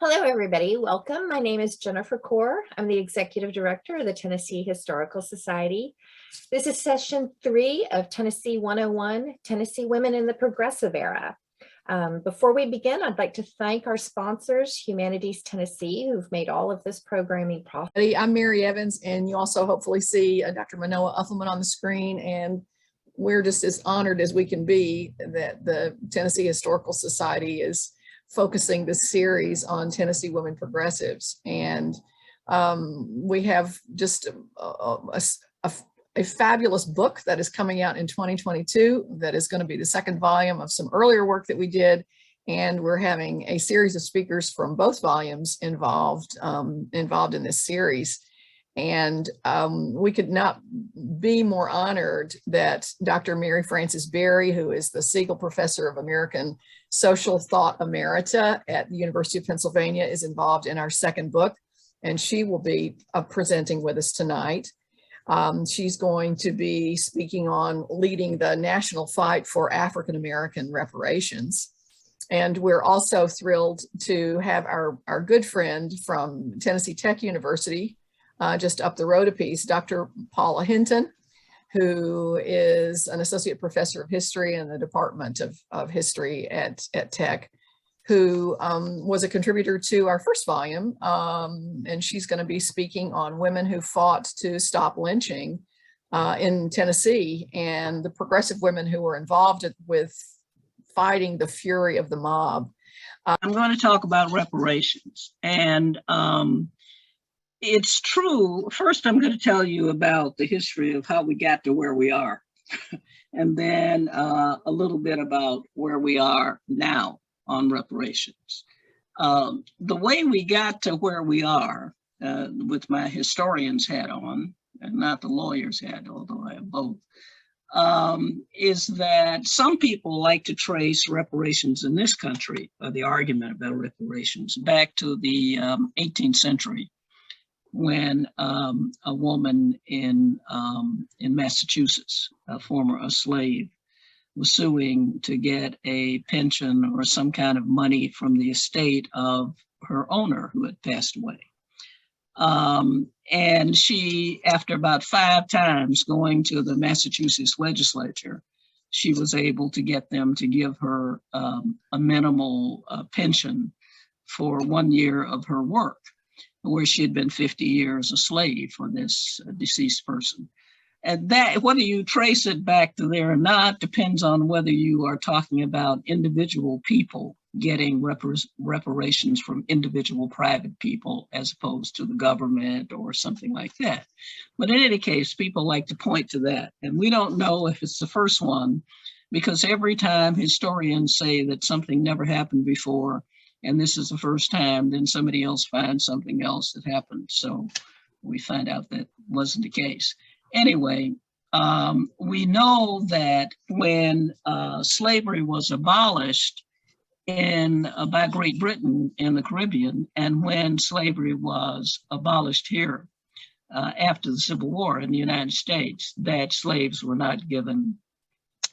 Hello, everybody. Welcome. My name is Jennifer Kaur. I'm the Executive Director of the Tennessee Historical Society. This is session 3 of Tennessee 101, Tennessee Women in the Progressive Era. Before we begin, I'd like to thank our sponsors, Humanities Tennessee, who've made all of this programming possible. I'm Mary Evans, and you also hopefully see Dr. Manoa Uffelman on the screen, and we're just as honored as we can be that the Tennessee Historical Society is focusing this series on Tennessee women progressives. And we have just a fabulous book that is coming out in 2022 that is going to be the second volume of some earlier work that we did. And we're having a series of speakers from both volumes involved in this series. And we could not be more honored that Dr. Mary Frances Berry, who is the Segal Professor of American Social Thought Emerita at the University of Pennsylvania, is involved in our second book, and she will be presenting with us tonight. She's going to be speaking on leading the national fight for African American reparations. And we're also thrilled to have our good friend from Tennessee Tech University, just up the road a piece, Dr. Paula Hinton, who is an associate professor of history in the Department of History at Tech, who was a contributor to our first volume. And she's going to be speaking on women who fought to stop lynching in Tennessee and the progressive women who were involved with fighting the fury of the mob. I'm going to talk about reparations. And it's true. First, I'm going to tell you about the history of how we got to where we are, and then a little bit about where we are now on reparations. The way we got to where we are, with my historian's hat on, and not the lawyer's hat, although I have both, is that some people like to trace reparations in this country, the argument about reparations, back to the 18th century, when a woman in Massachusetts, a former slave, was suing to get a pension or some kind of money from the estate of her owner who had passed away. And she, after about 5 times going to the Massachusetts legislature, she was able to get them to give her a minimal pension for 1 year of her work, where she had been 50 years a slave for this deceased person. And that, whether you trace it back to there or not, depends on whether you are talking about individual people getting reparations from individual private people as opposed to the government or something like that. But in any case, people like to point to that. And we don't know if it's the first one, because every time historians say that something never happened before, and this is the first time, then somebody else finds something else that happened. So we find out that wasn't the case. Anyway, we know that when slavery was abolished by Great Britain in the Caribbean, and when slavery was abolished here after the Civil War in the United States, that slaves were not given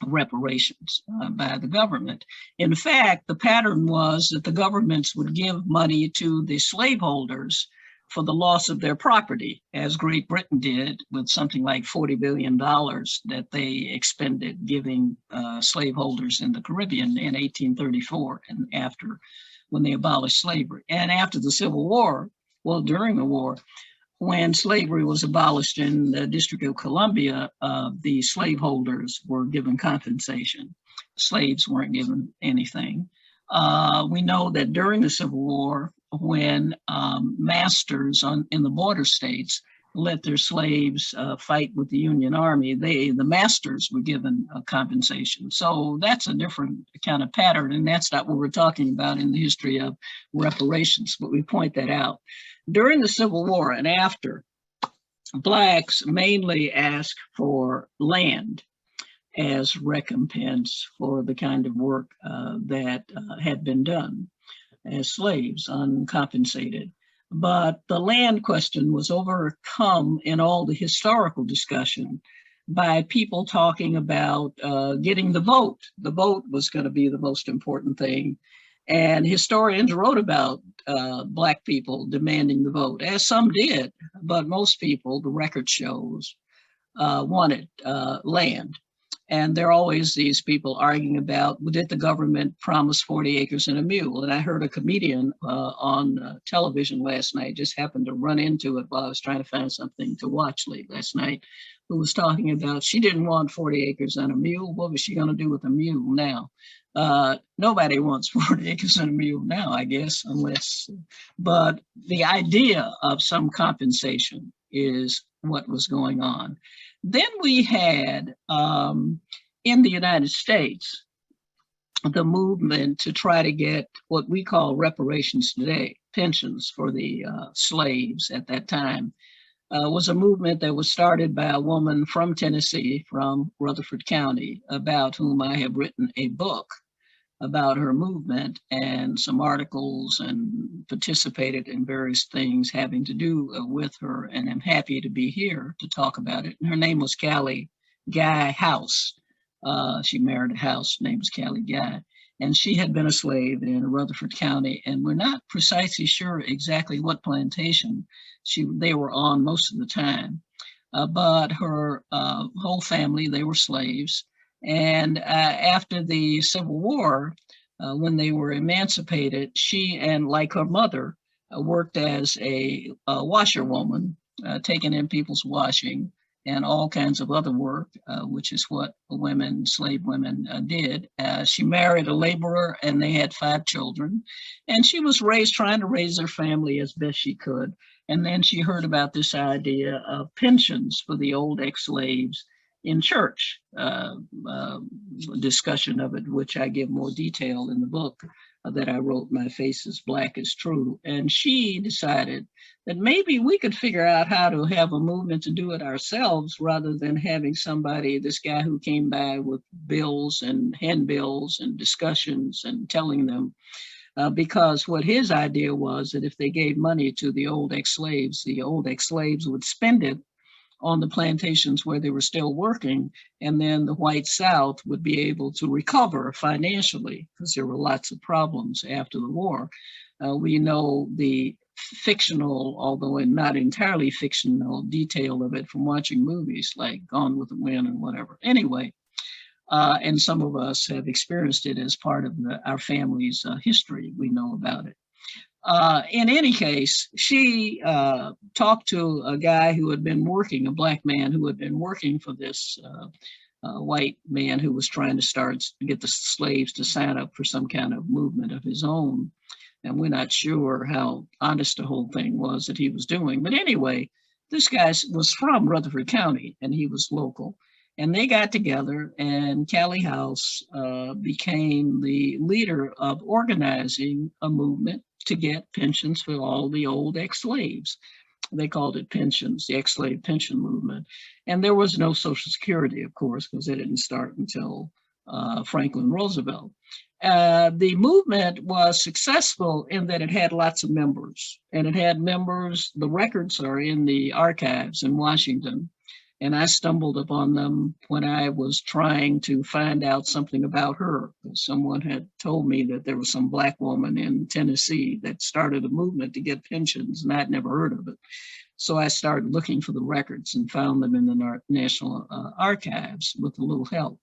reparations by the government. In fact, the pattern was that the governments would give money to the slaveholders for the loss of their property, as Great Britain did with something like $40 billion that they expended giving slaveholders in the Caribbean in 1834 and after, when they abolished slavery. And after the Civil War, well, during the war, when slavery was abolished in the District of Columbia, the slaveholders were given compensation. Slaves weren't given anything. We know that during the Civil War, when masters in the border states let their slaves fight with the Union Army, the masters were given compensation. So that's a different kind of pattern, and that's not what we're talking about in the history of reparations, but we point that out. During the Civil War and after, Blacks mainly asked for land as recompense for the kind of work that had been done as slaves, uncompensated. But the land question was overcome in all the historical discussion by people talking about getting the vote. The vote was going to be the most important thing. And historians wrote about Black people demanding the vote, as some did, but most people, the record shows, wanted land. And there are always these people arguing about, well, did the government promise 40 acres and a mule? And I heard a comedian on television last night, just happened to run into it while I was trying to find something to watch late last night, who was talking about she didn't want 40 acres and a mule. What was she going to do with a mule now? Nobody wants 40 acres and a mule now, I guess, unless, but the idea of some compensation is what was going on. Then we had, in the United States, the movement to try to get what we call reparations today, pensions for the slaves at that time, was a movement that was started by a woman from Tennessee, from Rutherford County, about whom I have written a book about her movement and some articles, and participated in various things having to do with her, and I'm happy to be here to talk about it. And her name was Callie Guy House. She married a house, her name was Callie Guy, and she had been a slave in Rutherford County, and we're not precisely sure exactly what plantation they were on most of the time, but her whole family, they were slaves. And after the Civil War, when they were emancipated, she, and like her mother, worked as a washerwoman, taking in people's washing and all kinds of other work, which is what women, slave women, did. She married a laborer, and they had 5 children. And she was trying to raise their family as best she could. And then she heard about this idea of pensions for the old ex-slaves in church, discussion of it, which I give more detail in the book that I wrote, My Face is Black is True. And she decided that maybe we could figure out how to have a movement to do it ourselves, rather than having somebody, this guy who came by with bills and handbills and discussions and telling them, because what his idea was that if they gave money to the old ex-slaves would spend it on the plantations where they were still working, and then the white South would be able to recover financially, because there were lots of problems after the war. We know the fictional, although not entirely fictional, detail of it from watching movies like Gone with the Wind and whatever. Anyway, and some of us have experienced it as part of our family's history. We know about it. In any case, she talked to a guy who had been working, a Black man who had been working for this white man who was trying to get the slaves to sign up for some kind of movement of his own. And we're not sure how honest the whole thing was that he was doing. But anyway, this guy was from Rutherford County, and he was local. And they got together, and Callie House became the leader of organizing a movement to get pensions for all the old ex-slaves. They called it pensions, the ex-slave pension movement. And there was no Social Security, of course, because it didn't start until Franklin Roosevelt. The movement was successful in that it had lots of members, and it had members, the records are in the archives in Washington. And I stumbled upon them when I was trying to find out something about her. Someone had told me that there was some Black woman in Tennessee that started a movement to get pensions, and I'd never heard of it. So I started looking for the records and found them in the National Archives with a little help.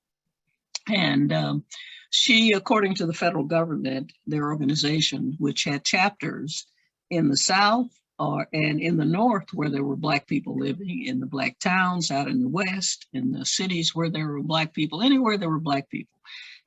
And she, according to the federal government, their organization, which had chapters in the South, and in the North, where there were Black people living, in the Black towns, out in the West, in the cities where there were Black people, anywhere there were Black people.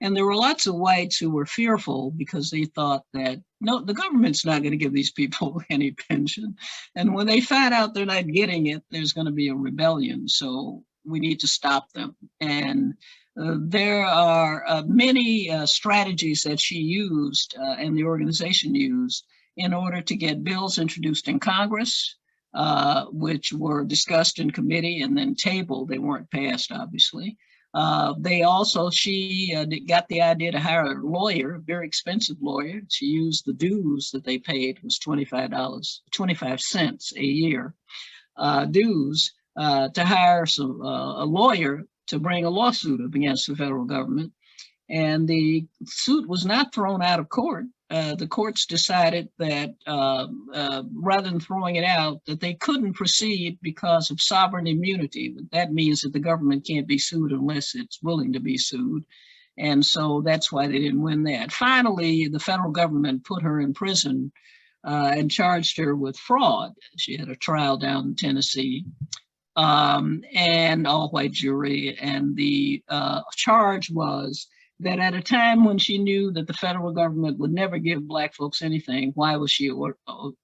And there were lots of whites who were fearful because they thought that, no, the government's not going to give these people any pension. And when they find out they're not getting it, there's going to be a rebellion. So we need to stop them. And there are many strategies that she used and the organization used in order to get bills introduced in Congress, which were discussed in committee and then tabled. They weren't passed, obviously. She got the idea to hire a lawyer, a very expensive lawyer. She used the dues that they paid, was $25 cents a year, dues to hire a lawyer to bring a lawsuit up against the federal government. And the suit was not thrown out of court. The courts decided that rather than throwing it out, that they couldn't proceed because of sovereign immunity. That means that the government can't be sued unless it's willing to be sued. And so that's why they didn't win that. Finally, the federal government put her in prison and charged her with fraud. She had a trial down in Tennessee, and all-white jury. And the charge was that at a time when she knew that the federal government would never give Black folks anything, why was she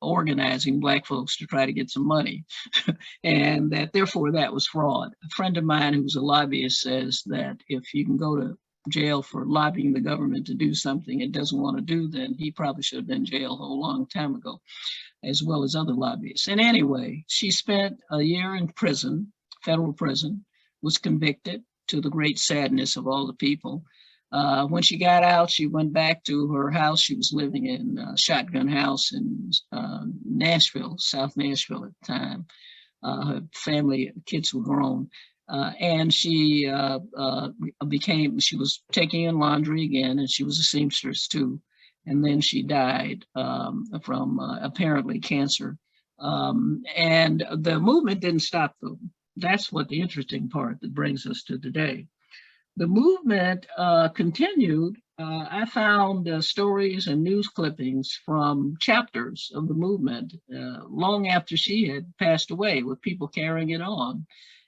organizing Black folks to try to get some money? And that therefore that was fraud. A friend of mine who's a lobbyist says that if you can go to jail for lobbying the government to do something it doesn't want to do, then he probably should have been jailed a long time ago, as well as other lobbyists. And anyway, she spent a year in prison, federal prison, was convicted to the great sadness of all the people. When she got out, she went back to her house. She was living in a shotgun house in Nashville, South Nashville at the time. Her family, kids were grown. And she she was taking in laundry again, and she was a seamstress too. And then she died from apparently cancer. And the movement didn't stop though. That's what the interesting part that brings us to today. The movement continued. I found stories and news clippings from chapters of the movement long after she had passed away, with people carrying it on.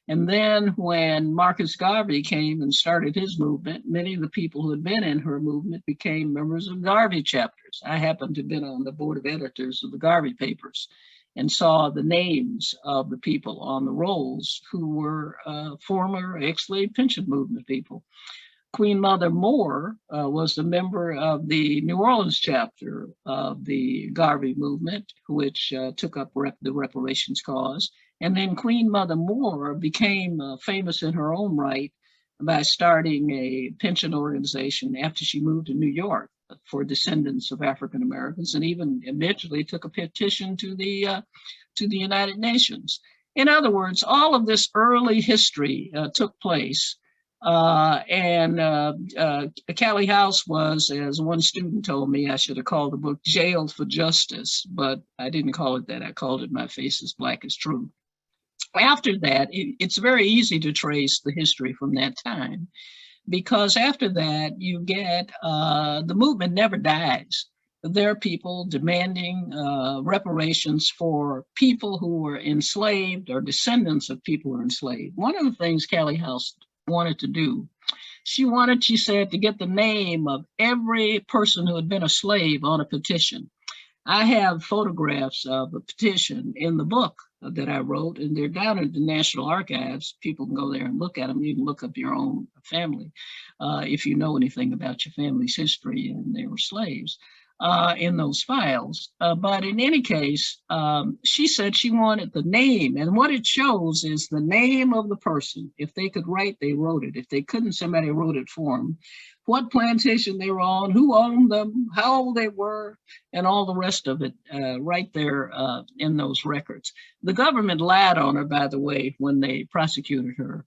And then when Marcus Garvey came and started his movement, many of the people who had been in her movement became members of Garvey chapters. I happened to have been on the board of editors of the Garvey papers and saw the names of the people on the rolls who were former ex-slave pension movement people. Queen Mother Moore was a member of the New Orleans chapter of the Garvey movement, which took up the reparations cause. And then Queen Mother Moore became famous in her own right by starting a pension organization after she moved to New York for descendants of African Americans, and even eventually took a petition to the United Nations. In other words, all of this early history took place. And Callie House was, as one student told me, I should have called the book Jailed for Justice, but I didn't call it that. I called it My Face is Black as Truth. After that, it's very easy to trace the history from that time, because after that, you get the movement never dies. There are people demanding reparations for people who were enslaved or descendants of people who were enslaved. One of the things Callie House wanted to do, she said, to get the name of every person who had been a slave on a petition. I have photographs of a petition in the book that I wrote, and they're down at the National Archives. People can go there and look at them. You can look up your own family if you know anything about your family's history, and they were slaves in those files. But in any case, she said she wanted the name, and what it shows is the name of the person. If they could write, they wrote it. If they couldn't, somebody wrote it for them. What plantation they were on, who owned them, how old they were, and all the rest of it right there in those records. The government lied on her, by the way, when they prosecuted her.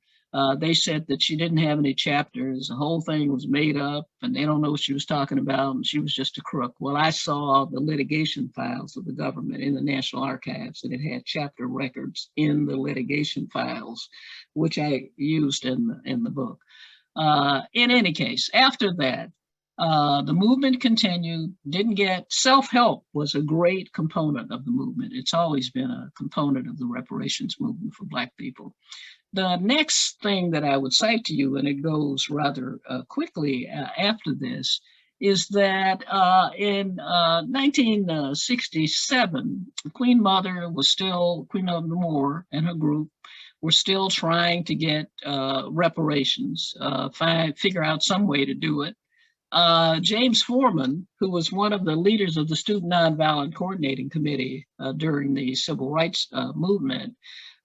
They said that she didn't have any chapters. The whole thing was made up, and they don't know what she was talking about, and she was just a crook. Well, I saw the litigation files of the government in the National Archives, and it had chapter records in the litigation files, which I used in the book. In any case, after that, the movement continued, didn't get, self-help was a great component of the movement. It's always been a component of the reparations movement for Black people. The next thing that I would cite to you, and it goes rather quickly after this, is that in 1967, Queen Mother Moore and her group were still trying to get reparations, figure out some way to do it. James Foreman, who was one of the leaders of the Student Nonviolent Coordinating Committee during the Civil Rights movement,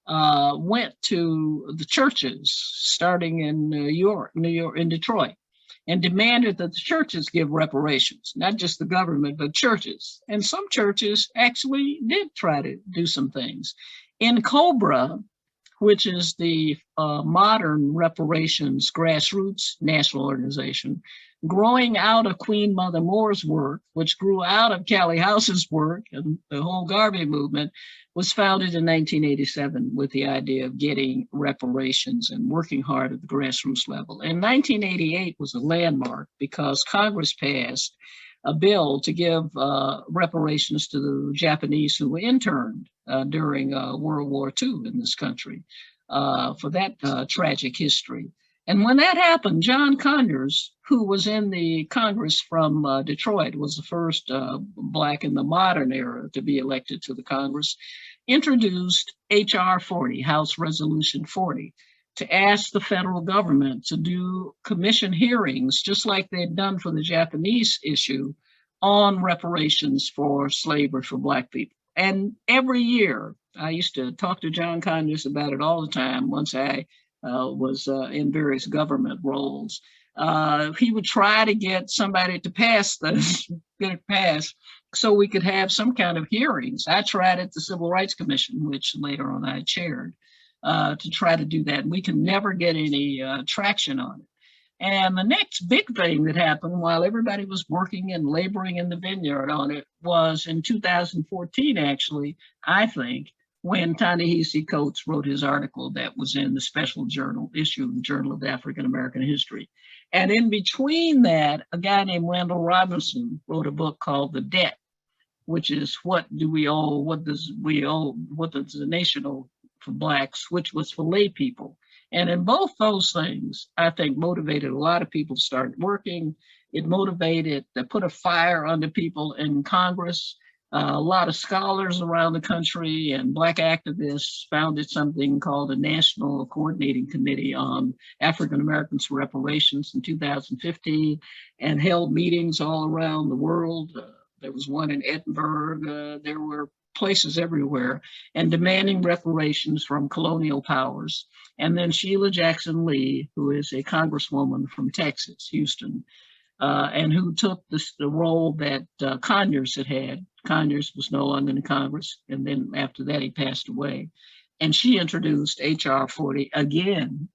went to the churches starting in New York, in Detroit, and demanded that the churches give reparations, not just the government, but churches. And some churches actually did try to do some things. In Cobra, which is the modern reparations grassroots national organization, growing out of Queen Mother Moore's work, which grew out of Callie House's work, and the whole Garvey movement was founded in 1987 with the idea of getting reparations and working hard at the grassroots level. And 1988 was a landmark because Congress passed a bill to give reparations to the Japanese who were interned during World War II in this country for that tragic history. And when that happened, John Conyers, who was in the Congress from Detroit, was the first Black in the modern era to be elected to the Congress, introduced H.R. 40, House Resolution 40, to ask the federal government to do commission hearings, just like they'd done for the Japanese issue, on reparations for slavery for Black people. And every year, I used to talk to John Conyers about it all the time once I was in various government roles. He would try to get somebody to pass this, get it passed, so we could have some kind of hearings. I tried at the Civil Rights Commission, which later on I chaired, to try to do that. We could never get any traction on it. And the next big thing that happened while everybody was working and laboring in the vineyard on it was in 2014, actually, I think, when Ta-Nehisi Coates wrote his article that was in the special journal issue of the Journal of African American History. And in between that, a guy named Randall Robinson wrote a book called The Debt, which is what do we owe, what does the nation owe for Blacks, which was for lay people. And in both those things, I think motivated a lot of people to start working. It motivated to put a fire under people in Congress. A lot of scholars around the country and Black activists founded something called the National Coordinating Committee on African Americans for Reparations in 2015 and held meetings all around the world. There was one in Edinburgh. There were places everywhere, and demanding reparations from colonial powers. And then Sheila Jackson Lee, who is a congresswoman from Texas, Houston, and who took the role that Conyers had had. Conyers was no longer in Congress, and then after that he passed away. And she introduced H.R. 40 again.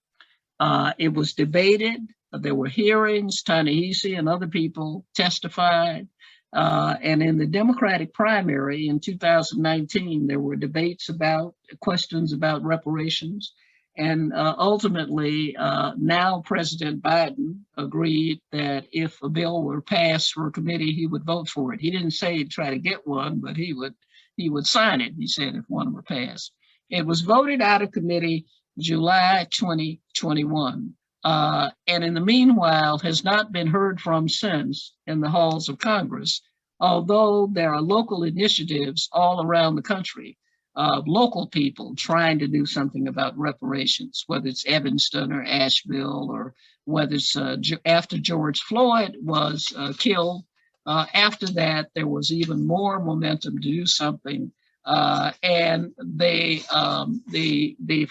It was debated, there were hearings, Ta-Nehisi and other people testified. And in the Democratic primary in 2019, there were debates about questions about reparations. And ultimately, now President Biden agreed that if a bill were passed for a committee, he would vote for it. He didn't say he'd try to get one, but he would sign it, he said, if one were passed. It was voted out of committee July 2021. And in the meanwhile, has not been heard from since in the halls of Congress, although there are local initiatives all around the country of local people trying to do something about reparations, whether it's Evanston or Asheville, or whether it's after George Floyd was killed. After that, there was even more momentum to do something. And the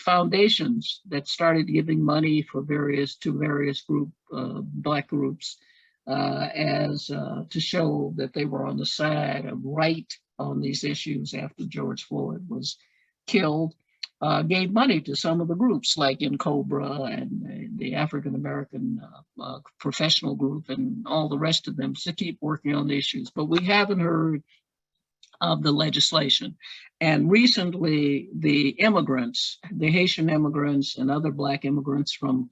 foundations that started giving money for various Black groups to show that they were on the side of right on these issues after George Floyd was killed, gave money to some of the groups like in Cobra and the African American professional group and all the rest of them to keep working on the issues. But we haven't heard of the legislation. And recently, the immigrants, the Haitian immigrants and other Black immigrants from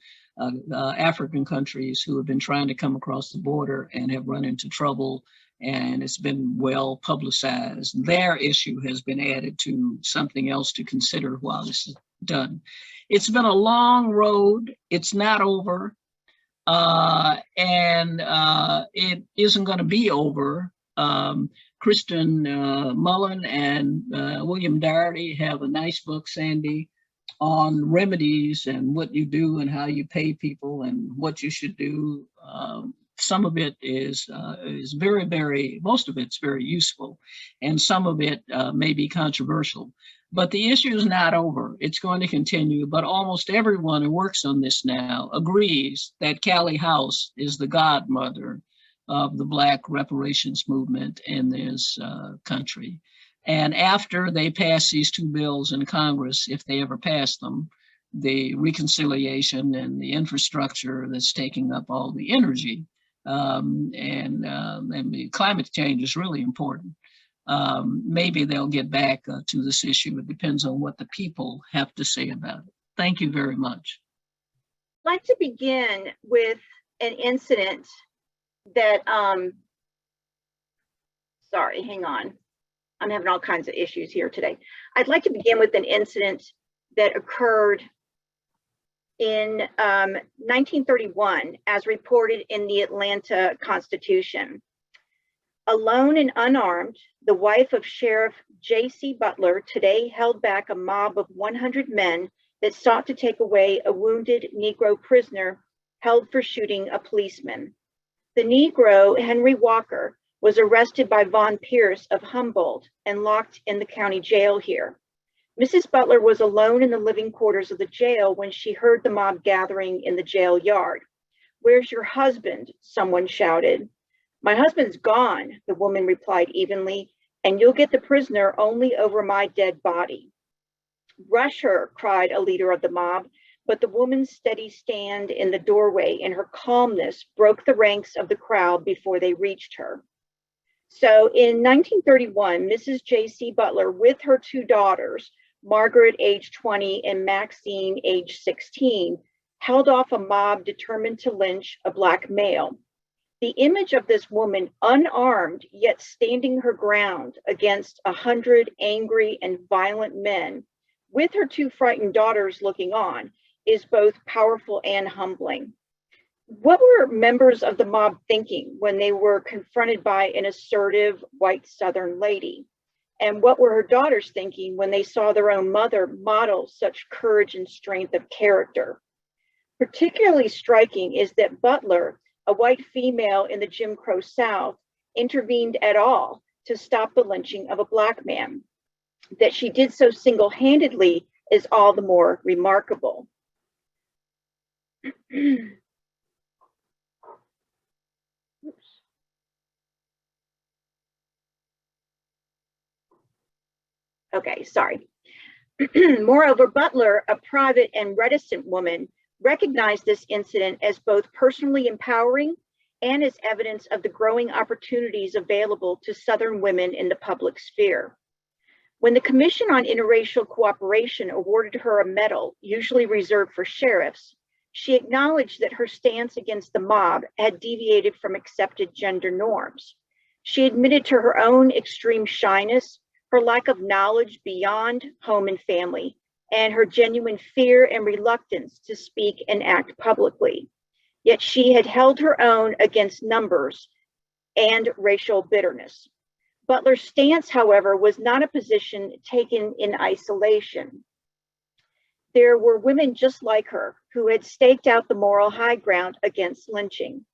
African countries who have been trying to come across the border and have run into trouble, and it's been well publicized, their issue has been added to something else to consider while this is done. It's been a long road. It's not over. And it isn't going to be over. Kristen Mullen and William Doherty have a nice book, Sandy, on remedies and what you do and how you pay people and what you should do. Some of it is very, very, most of it's very useful, and some of it may be controversial. But the issue is not over. It's going to continue, but almost everyone who works on this now agrees that Callie House is the godmother of the Black reparations movement in this country. And after they pass these two bills in Congress, if they ever pass them, the reconciliation and the infrastructure that's taking up all the energy, and the climate change is really important. Maybe they'll get back to this issue. It depends on what the people have to say about it. Thank you very much. I'd like to begin with an incident that, sorry, hang on. I'm having all kinds of issues here today. I'd like to begin with an incident that occurred in 1931, as reported in the Atlanta Constitution. Alone and unarmed, the wife of Sheriff J.C. Butler today held back a mob of 100 men that sought to take away a wounded Negro prisoner held for shooting a policeman. The Negro, Henry Walker, was arrested by Von Pierce of Humboldt and locked in the county jail here. Mrs. Butler was alone in the living quarters of the jail when she heard the mob gathering in the jail yard. "Where's your husband?" someone shouted. "My husband's gone," the woman replied evenly, "and you'll get the prisoner only over my dead body." "Rush her," cried a leader of the mob, but the woman's steady stand in the doorway and her calmness broke the ranks of the crowd before they reached her. So in 1931, Mrs. J.C. Butler, with her two daughters, Margaret, age 20, and Maxine, age 16, held off a mob determined to lynch a Black male. The image of this woman, unarmed, yet standing her ground against 100 angry and violent men, with her two frightened daughters looking on, is both powerful and humbling. What were members of the mob thinking when they were confronted by an assertive white Southern lady? And what were her daughters thinking when they saw their own mother model such courage and strength of character? Particularly striking is that Butler, a white female in the Jim Crow South, intervened at all to stop the lynching of a Black man. That she did so single-handedly is all the more remarkable. Okay, sorry. Moreover, Butler, a private and reticent woman, recognized this incident as both personally empowering and as evidence of the growing opportunities available to Southern women in the public sphere. When the Commission on Interracial Cooperation awarded her a medal, usually reserved for sheriffs, she acknowledged that her stance against the mob had deviated from accepted gender norms. She admitted to her own extreme shyness, her lack of knowledge beyond home and family, and her genuine fear and reluctance to speak and act publicly. Yet she had held her own against numbers and racial bitterness. Butler's stance, however, was not a position taken in isolation. There were women just like her who had staked out the moral high ground against lynching.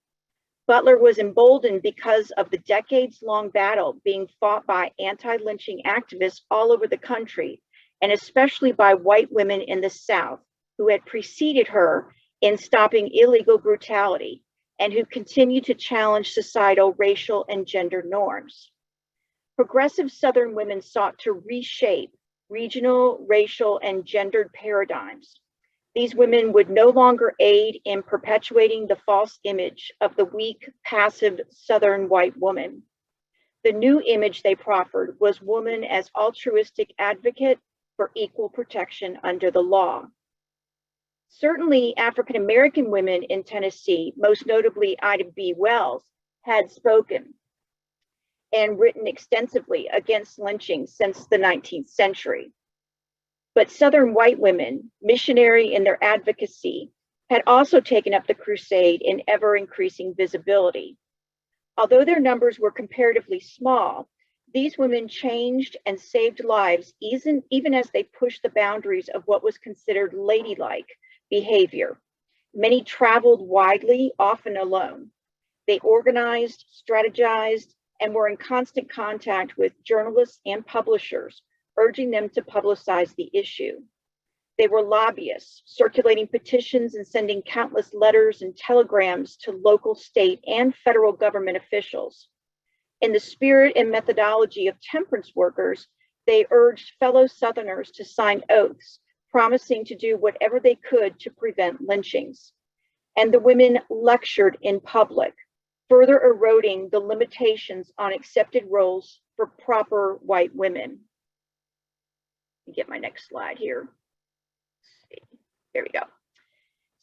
Butler was emboldened because of the decades-long battle being fought by anti-lynching activists all over the country, and especially by white women in the South who had preceded her in stopping illegal brutality and who continue to challenge societal racial and gender norms. Progressive Southern women sought to reshape regional, racial, and gendered paradigms. These women would no longer aid in perpetuating the false image of the weak, passive Southern white woman. The new image they proffered was woman as altruistic advocate for equal protection under the law. Certainly, African-American women in Tennessee, most notably Ida B. Wells, had spoken and written extensively against lynching since the 19th century. But Southern white women, missionary in their advocacy, had also taken up the crusade in ever-increasing visibility. Although their numbers were comparatively small, these women changed and saved lives even as they pushed the boundaries of what was considered ladylike behavior. Many traveled widely, often alone. They organized, strategized, and were in constant contact with journalists and publishers, urging them to publicize the issue. They were lobbyists, circulating petitions and sending countless letters and telegrams to local, state, and federal government officials. In the spirit and methodology of temperance workers, they urged fellow Southerners to sign oaths, promising to do whatever they could to prevent lynchings. And the women lectured in public, further eroding the limitations on accepted roles for proper white women. Let me get my next slide here. There we go.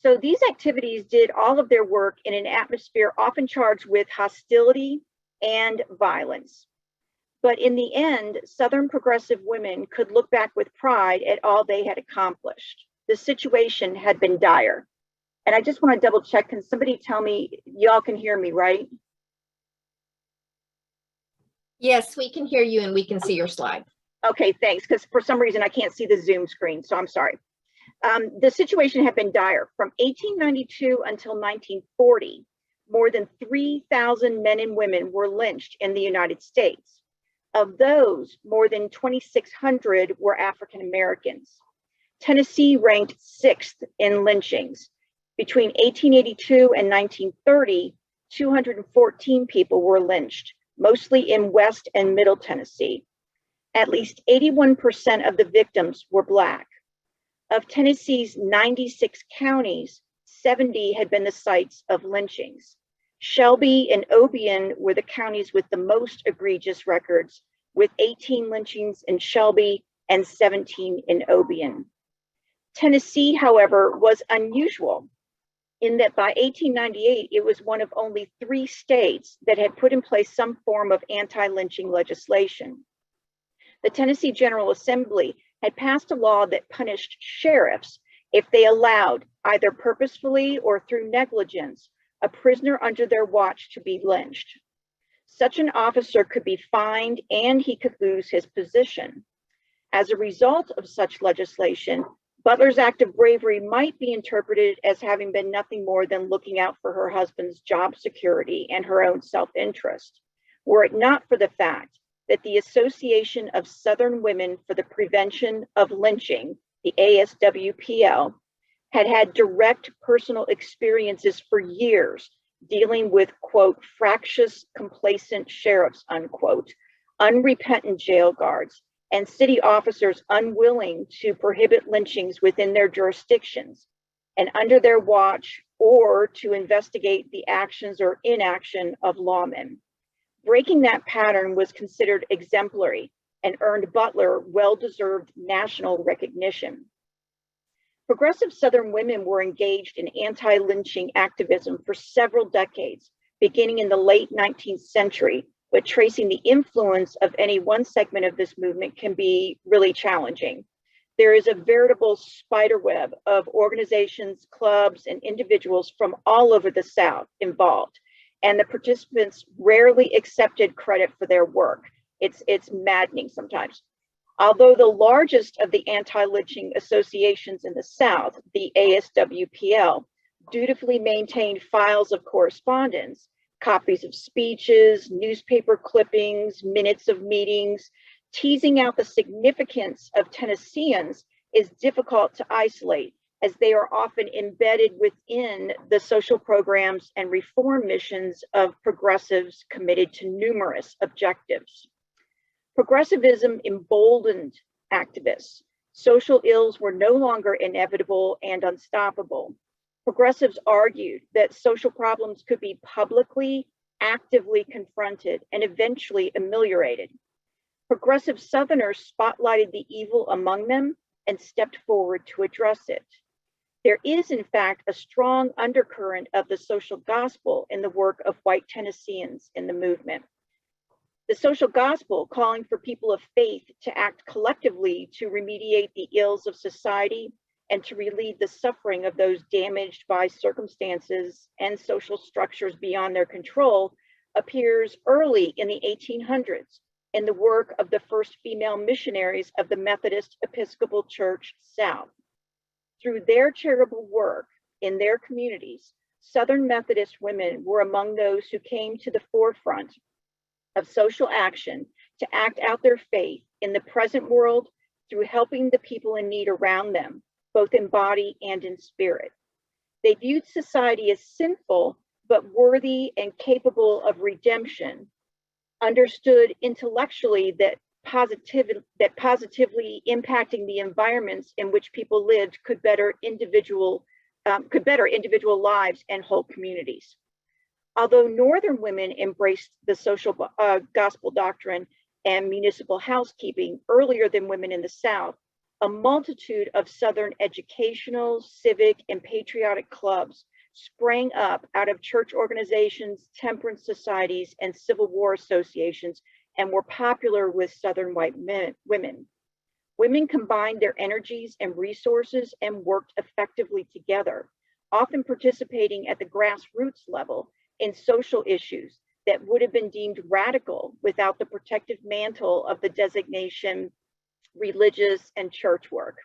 So these activities did all of their work in an atmosphere often charged with hostility and violence. But in the end, Southern progressive women could look back with pride at all they had accomplished. The situation had been dire. And I just want to double check, can somebody tell me, y'all can hear me, right? Yes, we can hear you and we can see your slide. Okay, thanks, because for some reason I can't see the Zoom screen, so I'm sorry. The situation had been dire. From 1892 until 1940, more than 3,000 men and women were lynched in the United States. Of those, more than 2,600 were African Americans. Tennessee ranked 6th in lynchings. Between 1882 and 1930, 214 people were lynched, mostly in West and Middle Tennessee. At least 81% of the victims were Black. Of Tennessee's 96 counties, 70 had been the sites of lynchings. Shelby and Obion were the counties with the most egregious records, with 18 lynchings in Shelby and 17 in Obion. Tennessee, however, was unusual in that by 1898, it was one of only 3 states that had put in place some form of anti-lynching legislation. The Tennessee General Assembly had passed a law that punished sheriffs if they allowed, either purposefully or through negligence, a prisoner under their watch to be lynched. Such an officer could be fined and he could lose his position. As a result of such legislation, Butler's act of bravery might be interpreted as having been nothing more than looking out for her husband's job security and her own self-interest, were it not for the fact that the Association of Southern Women for the Prevention of Lynching, the ASWPL, had had direct personal experiences for years dealing with, quote, fractious, complacent sheriffs, unquote, unrepentant jail guards, and city officers unwilling to prohibit lynchings within their jurisdictions and under their watch, or to investigate the actions or inaction of lawmen. Breaking that pattern was considered exemplary and earned Butler well-deserved national recognition. Progressive Southern women were engaged in anti-lynching activism for several decades, beginning in the late 19th century, but tracing the influence of any one segment of this movement can be really challenging. There is a veritable spider web of organizations, clubs, and individuals from all over the South involved, and the participants rarely accepted credit for their work. It's maddening sometimes. Although the largest of the anti-lynching associations in the South, the ASWPL, dutifully maintained files of correspondence, copies of speeches, newspaper clippings, minutes of meetings, teasing out the significance of Tennesseans is difficult to isolate, as they are often embedded within the social programs and reform missions of progressives committed to numerous objectives. Progressivism emboldened activists. Social ills were no longer inevitable and unstoppable. Progressives argued that social problems could be publicly, actively confronted, and eventually ameliorated. Progressive Southerners spotlighted the evil among them and stepped forward to address it. There is, in fact, a strong undercurrent of the social gospel in the work of white Tennesseans in the movement. The social gospel, calling for people of faith to act collectively to remediate the ills of society and to relieve the suffering of those damaged by circumstances and social structures beyond their control, appears early in the 1800s in the work of the first female missionaries of the Methodist Episcopal Church South. Through their charitable work in their communities, Southern Methodist women were among those who came to the forefront of social action to act out their faith in the present world through helping the people in need around them, both in body and in spirit. They viewed society as sinful, but worthy and capable of redemption, understood intellectually that positively impacting the environments in which people lived could better individual lives and whole communities. Although Northern women embraced the social gospel doctrine and municipal housekeeping earlier than women in the South, a multitude of Southern educational, civic, and patriotic clubs sprang up out of church organizations, temperance societies, and Civil War associations, and were popular with Southern white women. Women combined their energies and resources and worked effectively together, often participating at the grassroots level in social issues that would have been deemed radical without the protective mantle of the designation religious and church work.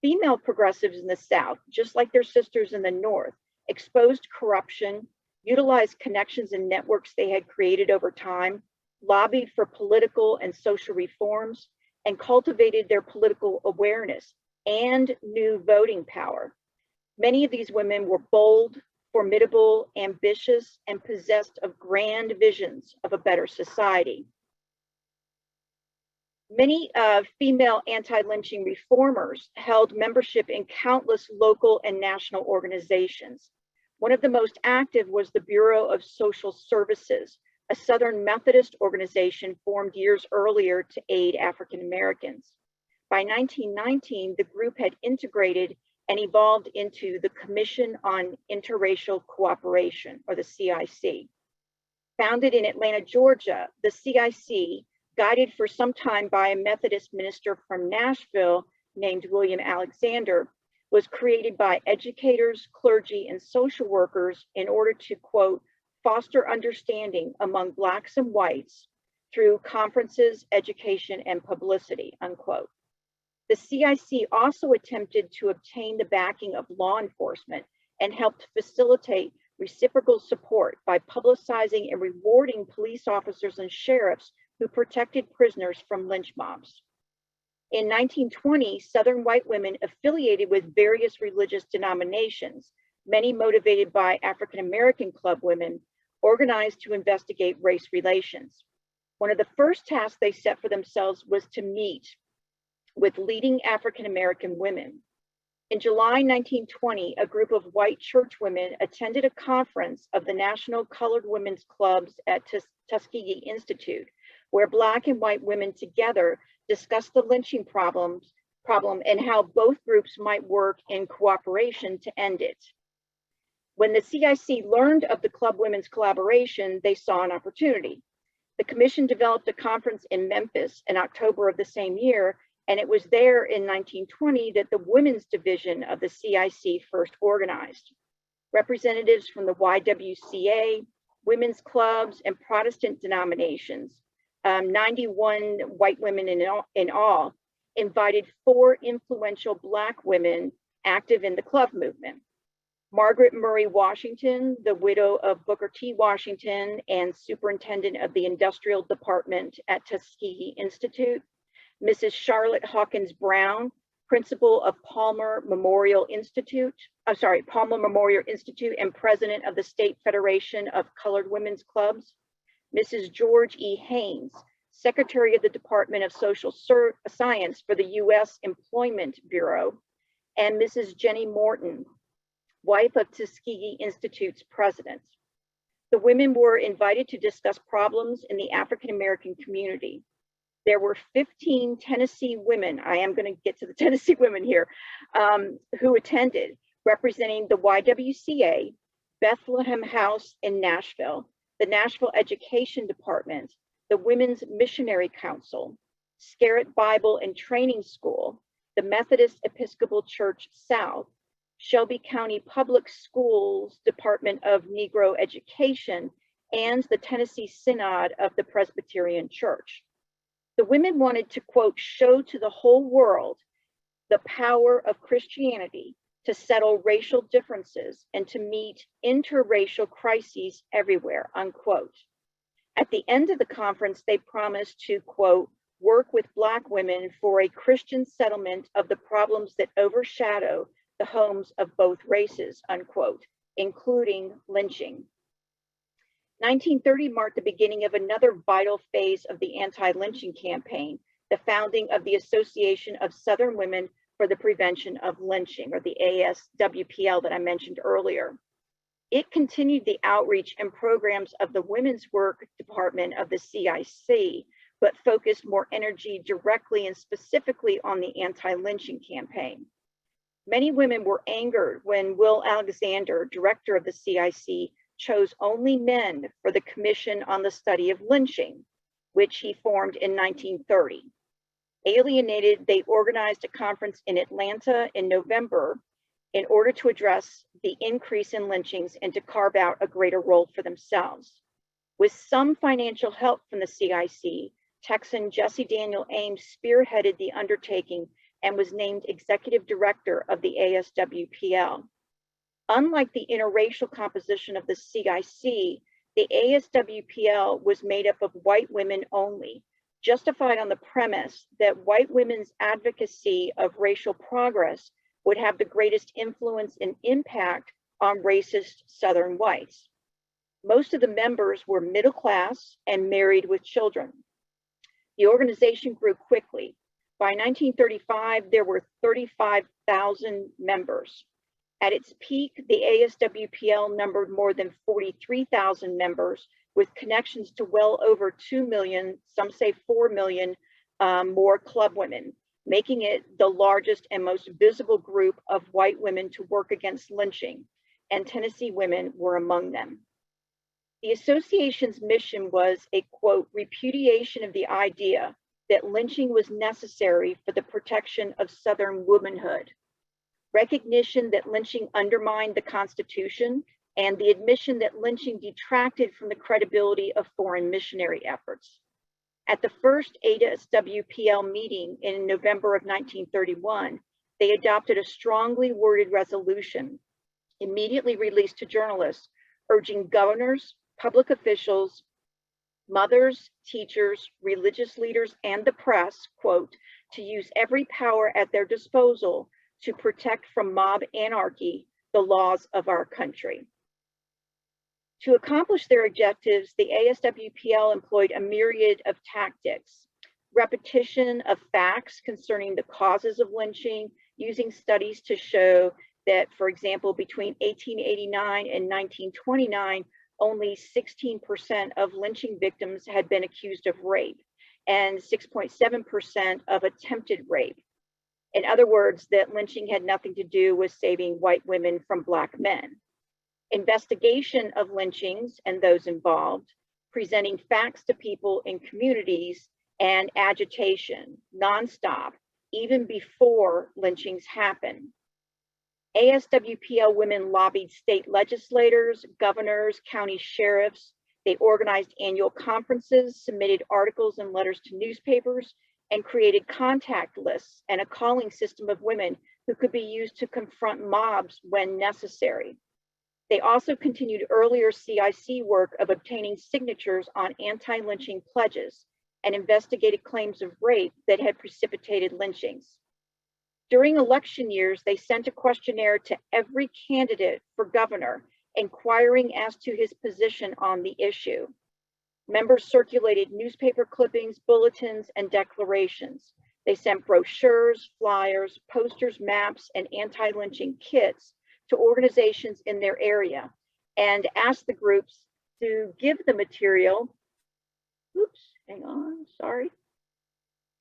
Female progressives in the South, just like their sisters in the North, exposed corruption, utilized connections and networks they had created over time, lobbied for political and social reforms, and cultivated their political awareness and new voting power. Many of these women were bold, formidable, ambitious, and possessed of grand visions of a better society. Many female anti-lynching reformers held membership in countless local and national organizations. One of the most active was the Bureau of Social Services, a Southern Methodist organization formed years earlier to aid African Americans. By 1919, the group had integrated and evolved into the Commission on Interracial Cooperation, or the CIC. Founded in Atlanta, Georgia, the CIC, guided for some time by a Methodist minister from Nashville named William Alexander, was created by educators, clergy, and social workers in order to, quote, foster understanding among Blacks and whites through conferences, education, and publicity, unquote. The CIC also attempted to obtain the backing of law enforcement and helped facilitate reciprocal support by publicizing and rewarding police officers and sheriffs who protected prisoners from lynch mobs. In 1920, Southern white women affiliated with various religious denominations, many motivated by African American club women, organized to investigate race relations. One of the first tasks they set for themselves was to meet with leading African American women. In July 1920, a group of white church women attended a conference of the National Colored Women's Clubs at Tuskegee Institute, where Black and white women together discussed the lynching problem and how both groups might work in cooperation to end it. When the CIC learned of the club women's collaboration, they saw an opportunity. The commission developed a conference in Memphis in October of the same year, and it was there in 1920 that the women's division of the CIC first organized. Representatives from the YWCA, women's clubs, and Protestant denominations, 91 white women in all, invited 4 influential Black women active in the club movement. Margaret Murray Washington, the widow of Booker T. Washington and superintendent of the industrial department at Tuskegee Institute, Mrs. Charlotte Hawkins Brown, principal of Palmer Memorial Institute and president of the State Federation of Colored Women's Clubs, Mrs. George E. Haynes, secretary of the Department of Social Science for the U.S. Employment Bureau, and Mrs. Jenny Morton, wife of Tuskegee Institute's president. The women were invited to discuss problems in the African American community. There were 15 Tennessee women, I am going to get to the Tennessee women here, who attended, representing the YWCA, Bethlehem House in Nashville, the Nashville Education Department, the Women's Missionary Council, Scarrett Bible and Training School, the Methodist Episcopal Church South, Shelby County Public Schools Department of Negro Education, and the Tennessee Synod of the Presbyterian Church. The women wanted to, quote, show to the whole world the power of Christianity to settle racial differences and to meet interracial crises everywhere, unquote. At the end of the conference, they promised to, quote, work with Black women for a Christian settlement of the problems that overshadow the homes of both races, unquote, including lynching. 1930 marked the beginning of another vital phase of the anti-lynching campaign, the founding of the Association of Southern Women for the Prevention of Lynching, or the ASWPL that I mentioned earlier. It continued the outreach and programs of the Women's Work Department of the CIC, but focused more energy directly and specifically on the anti-lynching campaign. Many women were angered when Will Alexander, director of the CIC, chose only men for the Commission on the Study of Lynching, which he formed in 1930. Alienated, they organized a conference in Atlanta in November in order to address the increase in lynchings and to carve out a greater role for themselves. With some financial help from the CIC, Texan Jesse Daniel Ames spearheaded the undertaking and was named executive director of the ASWPL. Unlike the interracial composition of the CIC, the ASWPL was made up of white women only, justified on the premise that white women's advocacy of racial progress would have the greatest influence and impact on racist Southern whites. Most of the members were middle class and married with children. The organization grew quickly. By 1935, there were 35,000 members. At its peak, the ASWPL numbered more than 43,000 members, with connections to well over 2 million, some say 4 million more club women, making it the largest and most visible group of white women to work against lynching, and Tennessee women were among them. The association's mission was a, quote, repudiation of the idea that lynching was necessary for the protection of Southern womanhood, recognition that lynching undermined the Constitution, and the admission that lynching detracted from the credibility of foreign missionary efforts. At the first ASWPL meeting in November of 1931, they adopted a strongly worded resolution, immediately released to journalists, urging governors, public officials, mothers, teachers, religious leaders, and the press, quote, to use every power at their disposal to protect from mob anarchy the laws of our country. To accomplish their objectives, the ASWPL employed a myriad of tactics: repetition of facts concerning the causes of lynching, using studies to show that, for example, between 1889 and 1929, only 16% of lynching victims had been accused of rape and 6.7% of attempted rape. In other words, that lynching had nothing to do with saving white women from Black men. Investigation of lynchings and those involved, presenting facts to people in communities, and agitation, nonstop, even before lynchings happen. ASWPL women lobbied state legislators, governors, county sheriffs. They organized annual conferences, submitted articles and letters to newspapers, and created contact lists and a calling system of women who could be used to confront mobs when necessary. They also continued earlier CIC work of obtaining signatures on anti-lynching pledges and investigated claims of rape that had precipitated lynchings. During election years, they sent a questionnaire to every candidate for governor, inquiring as to his position on the issue. Members circulated newspaper clippings, bulletins, and declarations. They sent brochures, flyers, posters, maps, and anti-lynching kits to organizations in their area and asked the groups to give the material,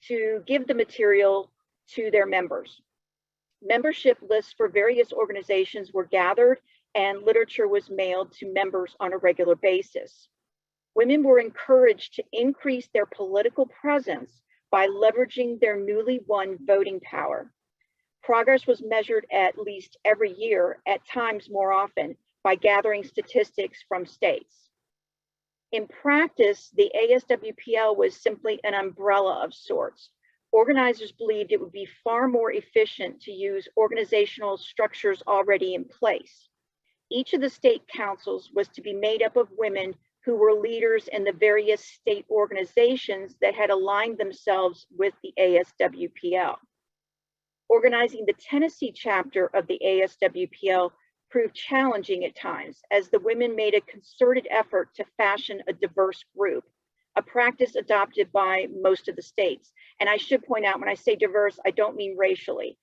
to give the material to their members. Membership lists for various organizations were gathered and literature was mailed to members on a regular basis. Women were encouraged to increase their political presence by leveraging their newly won voting power. Progress was measured at least every year, at times more often, by gathering statistics from states. In practice, the ASWPL was simply an umbrella of sorts. Organizers believed it would be far more efficient to use organizational structures already in place. Each of the state councils was to be made up of women who were leaders in the various state organizations that had aligned themselves with the ASWPL. Organizing the Tennessee chapter of the ASWPL proved challenging at times as the women made a concerted effort to fashion a diverse group, a practice adopted by most of the states. And I should point out, when I say diverse, I don't mean racially.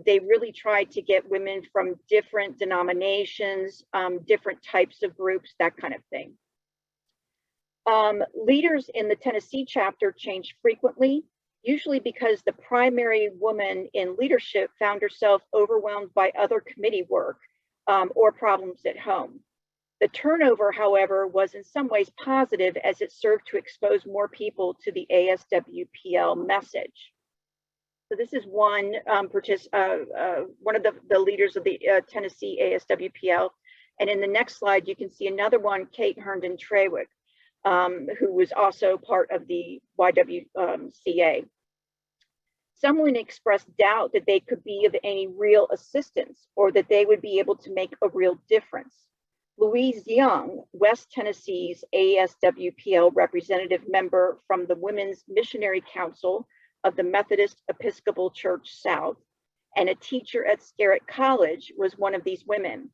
They really tried to get women from different denominations, different types of groups, that kind of thing. Leaders in the Tennessee chapter changed frequently, usually because the primary woman in leadership found herself overwhelmed by other committee work or problems at home. The turnover, however, was in some ways positive as it served to expose more people to the ASWPL message. So this is one of the leaders of the Tennessee ASWPL. And in the next slide, you can see another one, Kate Herndon Trawick, who was also part of the YWCA. Someone expressed doubt that they could be of any real assistance or that they would be able to make a real difference. Louise Young, West Tennessee's ASWPL representative member from the Women's Missionary Council of the Methodist Episcopal Church South, and a teacher at Scarrett College, was one of these women.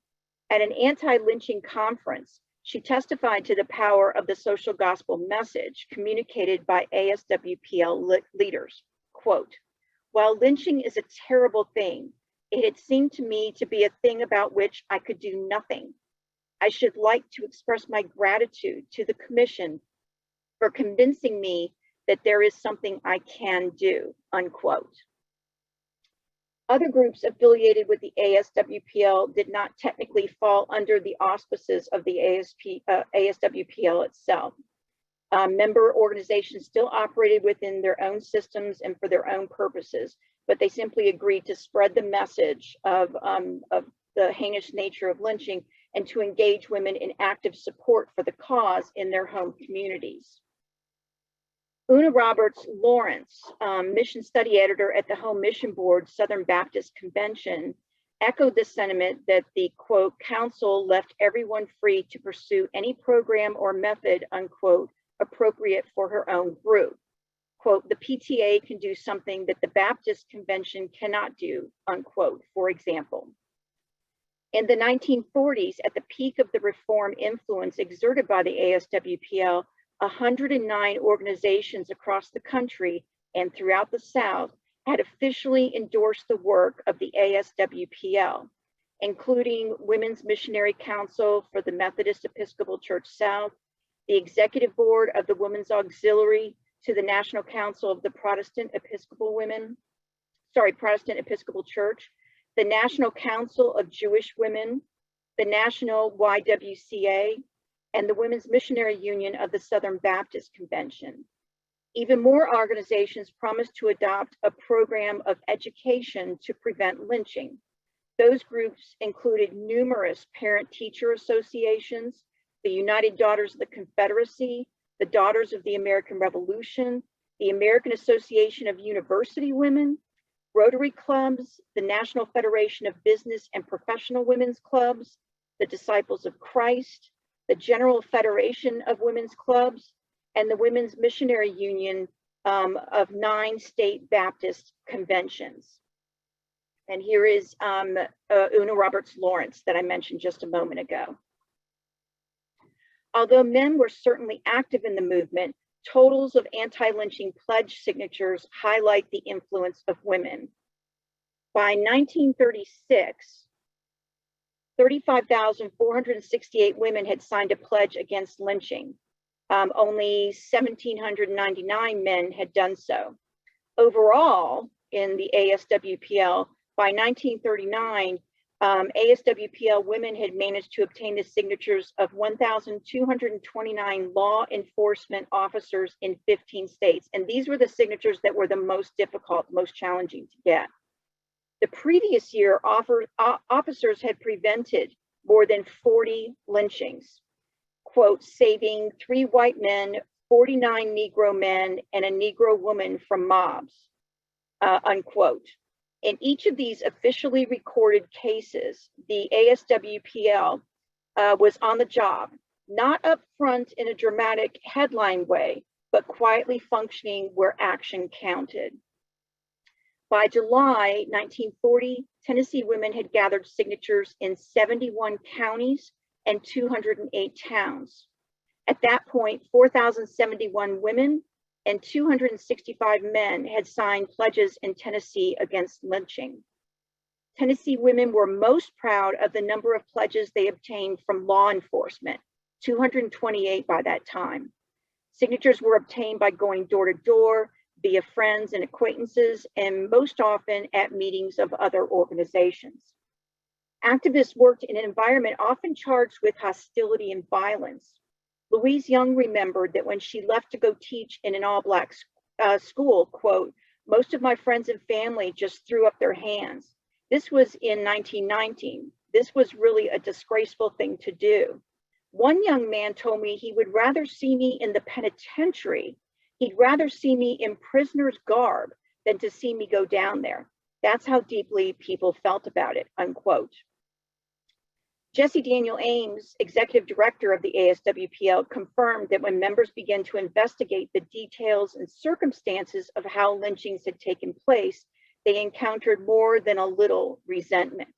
At an anti-lynching conference, she testified to the power of the social gospel message communicated by ASWPL leaders. Quote, "While lynching is a terrible thing, it had seemed to me to be a thing about which I could do nothing. I should like to express my gratitude to the commission for convincing me that there is something I can do," unquote. Other groups affiliated with the ASWPL did not technically fall under the auspices of the ASWPL itself. Member organizations still operated within their own systems and for their own purposes, but they simply agreed to spread the message of the heinous nature of lynching and to engage women in active support for the cause in their home communities. Oona Roberts Lawrence, mission study editor at the Home Mission Board Southern Baptist Convention, echoed the sentiment that the, quote, council left everyone free to pursue any program or method, unquote, appropriate for her own group. Quote, "The PTA can do something that the Baptist Convention cannot do," unquote, for example. In the 1940s, at the peak of the reform influence exerted by the ASWPL, 109 organizations across the country and throughout the South had officially endorsed the work of the ASWPL, including Women's Missionary Council for the Methodist Episcopal Church South, the Executive Board of the Women's Auxiliary to the National Council of the Protestant Episcopal Church, the National Council of Jewish Women, the National YWCA, and the Women's Missionary Union of the Southern Baptist Convention. Even more organizations promised to adopt a program of education to prevent lynching. Those groups included numerous parent-teacher associations, the United Daughters of the Confederacy, the Daughters of the American Revolution, the American Association of University Women, Rotary Clubs, the National Federation of Business and Professional Women's Clubs, the Disciples of Christ, the General Federation of Women's Clubs, and the Women's Missionary Union of 9 state Baptist conventions. And here is Oona Roberts Lawrence that I mentioned just a moment ago. Although men were certainly active in the movement, totals of anti-lynching pledge signatures highlight the influence of women. By 1936, 35,468 women had signed a pledge against lynching. Only 1,799 men had done so. Overall, in the ASWPL, by 1939, ASWPL women had managed to obtain the signatures of 1,229 law enforcement officers in 15 states. And these were the signatures that were the most difficult, most challenging to get. The previous year, officers had prevented more than 40 lynchings, quote, saving 3 white men, 49 Negro men, and a Negro woman from mobs, unquote. In each of these officially recorded cases, the ASWPL was on the job, not up front in a dramatic headline way, but quietly functioning where action counted. By July 1940, Tennessee women had gathered signatures in 71 counties and 208 towns. At that point, 4,071 women and 265 men had signed pledges in Tennessee against lynching. Tennessee women were most proud of the number of pledges they obtained from law enforcement, 228 by that time. Signatures were obtained by going door to door, via friends and acquaintances, and most often at meetings of other organizations. Activists worked in an environment often charged with hostility and violence. Louise Young remembered that when she left to go teach in an all-black school, quote, "Most of my friends and family just threw up their hands. This was in 1919. This was really a disgraceful thing to do. One young man told me he would rather see me in the penitentiary. He'd rather see me in prisoner's garb than to see me go down there. That's how deeply people felt about it," unquote. Jesse Daniel Ames, executive director of the ASWPL, confirmed that when members began to investigate the details and circumstances of how lynchings had taken place, they encountered more than a little resentment.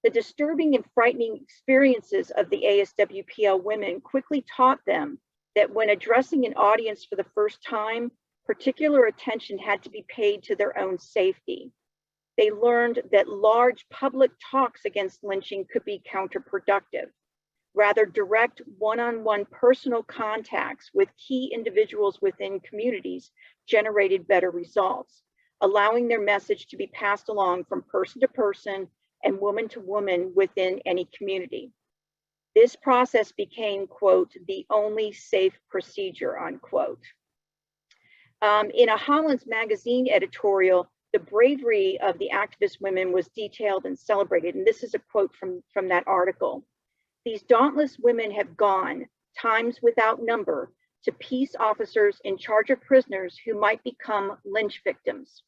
The disturbing and frightening experiences of the ASWPL women quickly taught them that when addressing an audience for the first time, particular attention had to be paid to their own safety. They learned that large public talks against lynching could be counterproductive. Rather, direct one-on-one personal contacts with key individuals within communities generated better results, allowing their message to be passed along from person to person and woman to woman within any community. This process became, quote, "the only safe procedure," unquote. In a Holland's Magazine editorial, the bravery of the activist women was detailed and celebrated. And this is a quote from that article. "These dauntless women have gone, times without number, to peace officers in charge of prisoners who might become lynch victims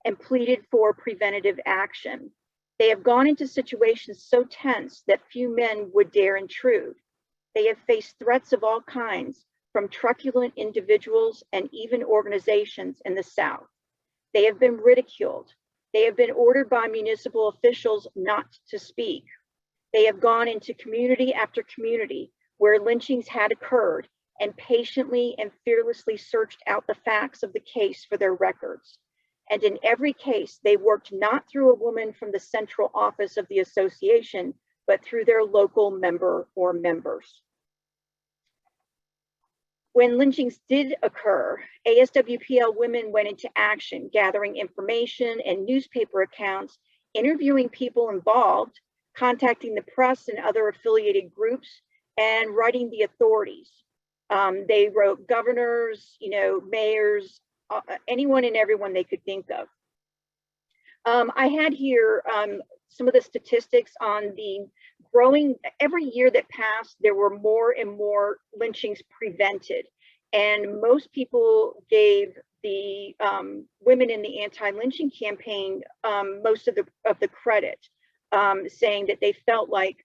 and pleaded for preventative action. They have gone into situations so tense that few men would dare intrude. They have faced threats of all kinds, from truculent individuals and even organizations in the South. They have been ridiculed. They have been ordered by municipal officials not to speak. They have gone into community after community where lynchings had occurred and patiently and fearlessly searched out the facts of the case for their records. And in every case, they worked not through a woman from the central office of the association, but through their local member or members." When lynchings did occur, ASWPL women went into action, gathering information and newspaper accounts, interviewing people involved, contacting the press and other affiliated groups, and writing the authorities. They wrote governors, mayors, anyone and everyone they could think of. I had here some of the statistics on the growing, every year that passed, there were more and more lynchings prevented. And most people gave the women in the anti-lynching campaign most of the credit, saying that they felt like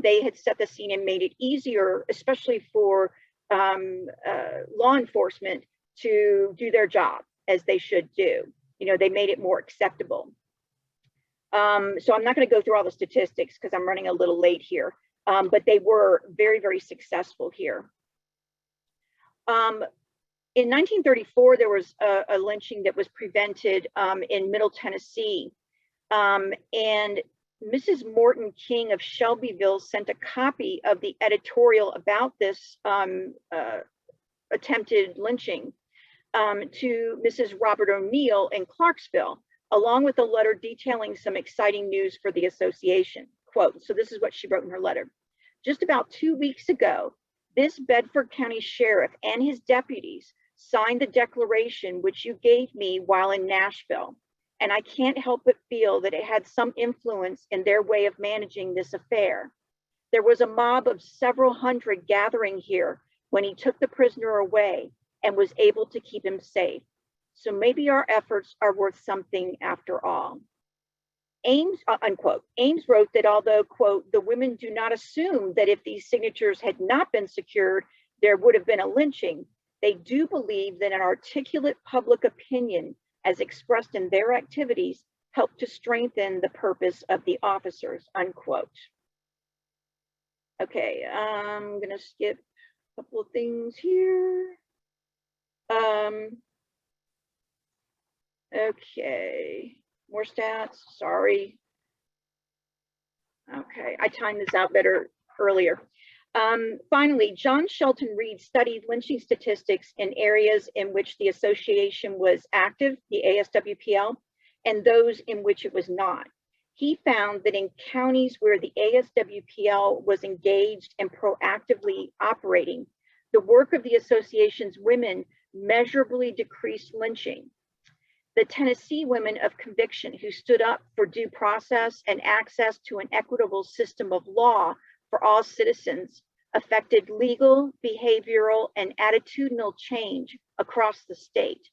they had set the scene and made it easier, especially for law enforcement, to do their job as they should do. They made it more acceptable. So I'm not going to go through all the statistics because I'm running a little late here, but they were very, very successful here. In 1934, there was a lynching that was prevented in Middle Tennessee, and Mrs. Morton King of Shelbyville sent a copy of the editorial about this attempted lynching to Mrs. Robert O'Neill in Clarksville, along with a letter detailing some exciting news for the association. Quote, so this is what she wrote in her letter. "Just about 2 weeks ago, this Bedford County Sheriff and his deputies signed the declaration which you gave me while in Nashville, and I can't help but feel that it had some influence in their way of managing this affair. There was a mob of several hundred gathering here when he took the prisoner away and was able to keep him safe. So maybe our efforts are worth something after all." Ames, unquote. Ames wrote that although, quote, "the women do not assume that if these signatures had not been secured, there would have been a lynching, they do believe that an articulate public opinion as expressed in their activities help to strengthen the purpose of the officers, unquote. Okay, I'm gonna skip a couple of things here. Okay, more stats, sorry. Okay, I timed this out better earlier. Finally, John Shelton Reed studied lynching statistics in areas in which the association was active, the ASWPL, and those in which it was not. He found that in counties where the ASWPL was engaged and proactively operating, the work of the association's women measurably decreased lynching. The Tennessee women of conviction who stood up for due process and access to an equitable system of law for all citizens affected legal, behavioral, and attitudinal change across the state,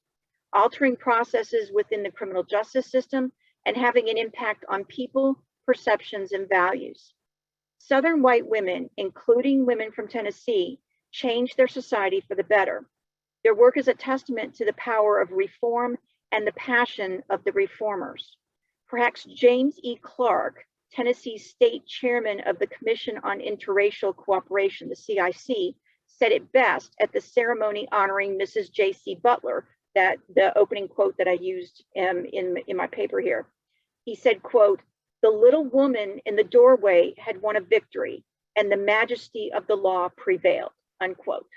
altering processes within the criminal justice system and having an impact on people, perceptions, and values. Southern white women, including women from Tennessee, changed their society for the better. Their work is a testament to the power of reform and the passion of the reformers. Perhaps James E. Clark, Tennessee's state chairman of the Commission on Interracial Cooperation, the CIC, said it best at the ceremony honoring Mrs. J.C. Butler, that the opening quote that I used in my paper here. He said, quote, "The little woman in the doorway had won a victory and the majesty of the law prevailed," unquote.